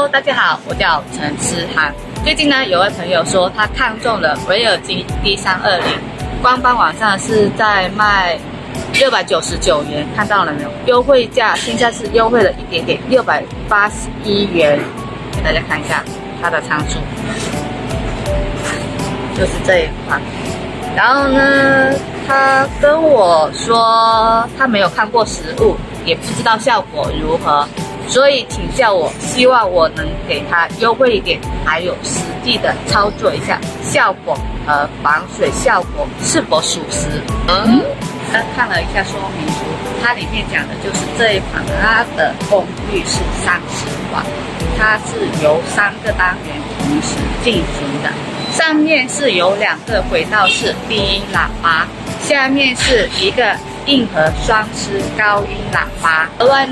Hello， 大家好，我叫陈思涵。最近呢，有位朋友说他看中了维尔基 D320，官方网上是在卖699元，看到了没有？优惠价现在是优惠了一点点，681元。给大家看一下它的参数，就是这一款。然后呢，他跟我说他没有看过实物，也不知道效果如何，所以请教我，希望我能给他优惠一点，还有实际的操作一下，效果和防水效果是否属实。看了一下说明书，它里面讲的就是这一款，它的功率是30瓦，它是由3个单元同时进行的。上面是有2个轨道式低音喇叭，下面是一个硬核双丝高音喇叭。额外呢，